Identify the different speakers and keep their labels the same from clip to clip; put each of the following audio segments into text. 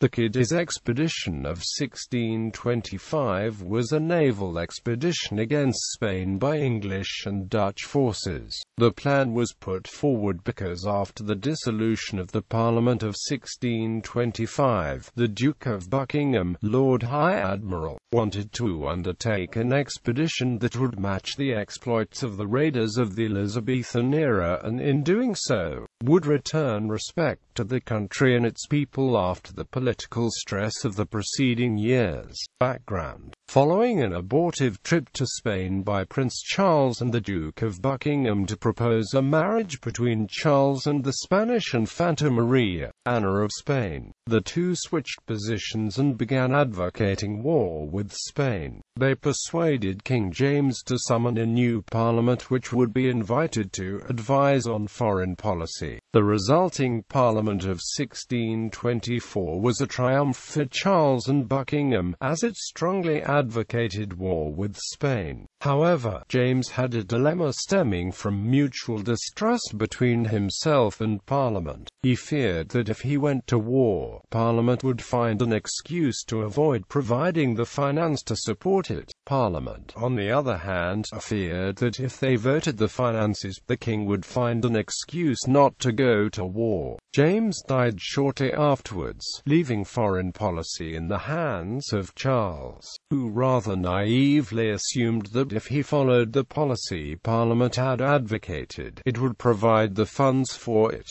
Speaker 1: The Cádiz Expedition of 1625 was a naval expedition against Spain by English and Dutch forces. The plan was put forward because after the dissolution of the Parliament of 1625, the Duke of Buckingham, Lord High Admiral, wanted to undertake an expedition that would match the exploits of the raiders of the Elizabethan era and in doing so, would return respect to the country and its people after the political stress of the preceding years. Background: following an abortive trip to Spain by Prince Charles and the Duke of Buckingham to propose a marriage between Charles and the Spanish Infanta Maria, Anna of Spain, the two switched positions and began advocating war with Spain. They persuaded King James to summon a new parliament which would be invited to advise on foreign policy. The resulting Parliament of 1624 was a triumph for Charles and Buckingham, as it strongly advocated war with Spain. However, James had a dilemma stemming from mutual distrust between himself and Parliament. He feared that if he went to war, Parliament would find an excuse to avoid providing the finance to support it. Parliament, on the other hand, feared that if they voted the finances, the king would find an excuse not to go to war. James died shortly afterwards, leaving foreign policy in the hands of Charles, who rather naively assumed that if he followed the policy Parliament had advocated, it would provide the funds for it.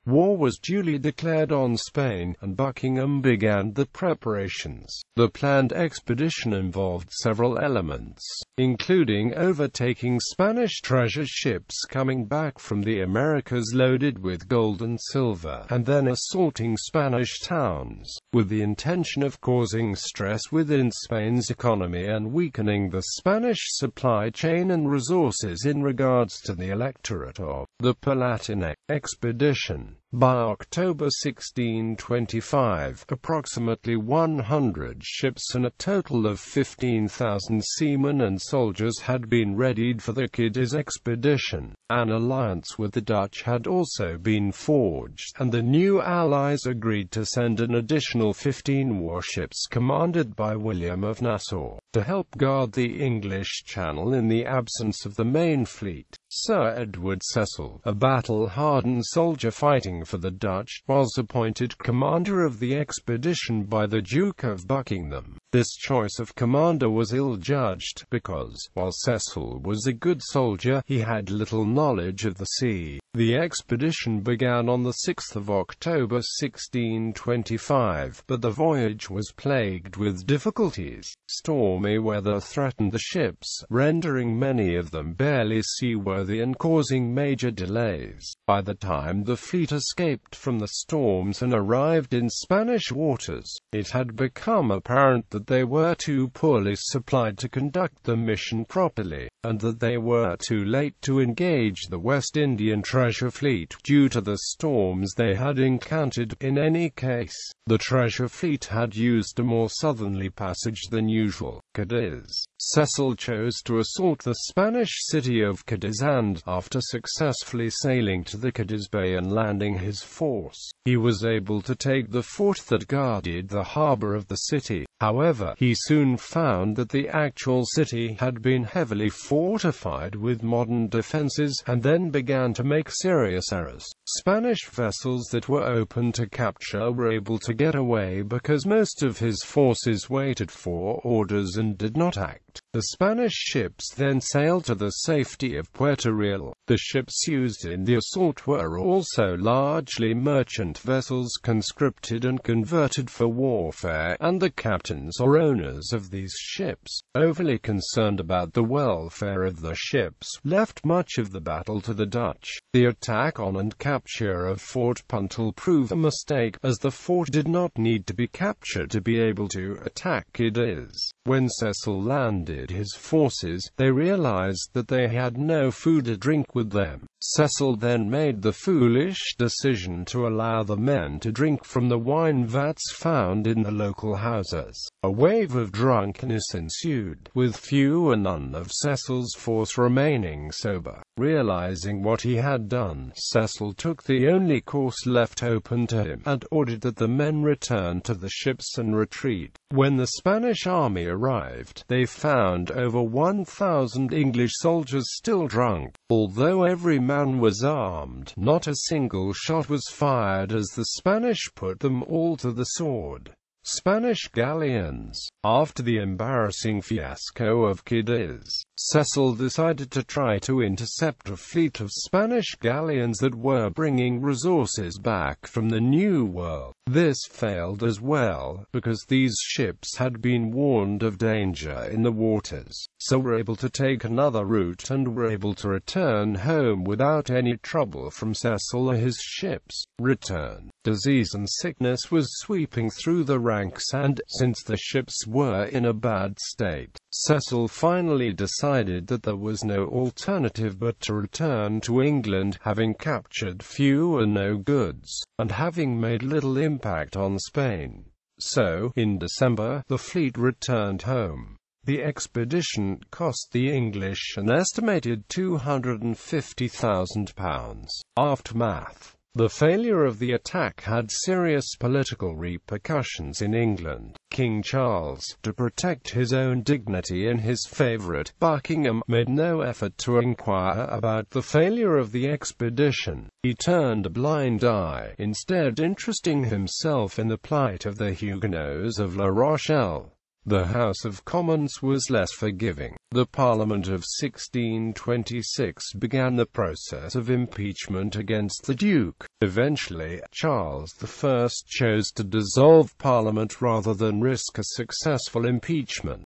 Speaker 1: War was duly declared on Spain, and Buckingham began the preparations. The planned expedition involved several elements, including overtaking Spanish treasure ships coming back from the Americas loaded with gold and silver, and then assaulting Spanish towns, with the intention of causing stress within Spain's economy and weakening the Spanish supply chain and resources in regards to the electorate of the Palatine expedition. By October 1625, approximately 100 ships and a total of 15,000 seamen and soldiers had been readied for the Cádiz expedition. An alliance with the Dutch had also been forged, and the new allies agreed to send an additional 15 warships commanded by William of Nassau, to help guard the English Channel in the absence of the main fleet. Sir Edward Cecil, a battle-hardened soldier fighting for the Dutch, was appointed commander of the expedition by the Duke of Buckingham. This choice of commander was ill-judged, because, while Cecil was a good soldier, he had little knowledge of the sea. The expedition began on the 6th of October 1625, but the voyage was plagued with difficulties. Stormy weather threatened the ships, rendering many of them barely seaworthy and causing major delays. By the time the fleet escaped from the storms and arrived in Spanish waters, it had become apparent that they were too poorly supplied to conduct the mission properly, and that they were too late to engage the West Indian treasure fleet due to the storms they had encountered. In any case, the treasure fleet had used a more southerly passage than usual. Cádiz. Cecil chose to assault the Spanish city of Cádiz and, after successfully sailing to the Cádiz Bay and landing his force, he was able to take the fort that guarded the harbor of the city. However, he soon found that the actual city had been heavily fortified with modern defenses, and then began to make serious errors. Spanish vessels that were open to capture were able to get away because most of his forces waited for orders and did not act. The Spanish ships then sailed to the safety of Puerto Real. The ships used in the assault were also largely merchant vessels conscripted and converted for warfare, and the captains or owners of these ships, overly concerned about the welfare of the ships, left much of the battle to the Dutch. The attack on and capture of Fort Puntal proved a mistake, as the fort did not need to be captured to be able to attack Cádiz. When Cecil landed his forces, they realized that they had no food or drink with them. Cecil then made the foolish decision to allow the men to drink from the wine vats found in the local houses. A wave of drunkenness ensued, with few and none of Cecil's force remaining sober. Realizing what he had done, Cecil took the only course left open to him, and ordered that the men return to the ships and retreat. When the Spanish army arrived, they found over 1,000 English soldiers still drunk. Although every man was armed, not a single shot was fired as the Spanish put them all to the sword. Spanish galleons. After the embarrassing fiasco of Cádiz, Cecil decided to try to intercept a fleet of Spanish galleons that were bringing resources back from the New World. This failed as well, because these ships had been warned of danger in the waters, so were able to take another route and were able to return home without any trouble from Cecil or his ships. Return. Disease and sickness was sweeping through the ranks, and, since the ships were in a bad state, Cecil finally decided that there was no alternative but to return to England, having captured few or no goods, and having made little impact on Spain. So, in December, the fleet returned home. The expedition cost the English an estimated £250,000. Aftermath. The failure of the attack had serious political repercussions in England. King Charles, to protect his own dignity and his favourite, Buckingham, made no effort to inquire about the failure of the expedition. He turned a blind eye, instead interesting himself in the plight of the Huguenots of La Rochelle. The House of Commons was less forgiving. The Parliament of 1626 began the process of impeachment against the Duke. Eventually, Charles I chose to dissolve Parliament rather than risk a successful impeachment.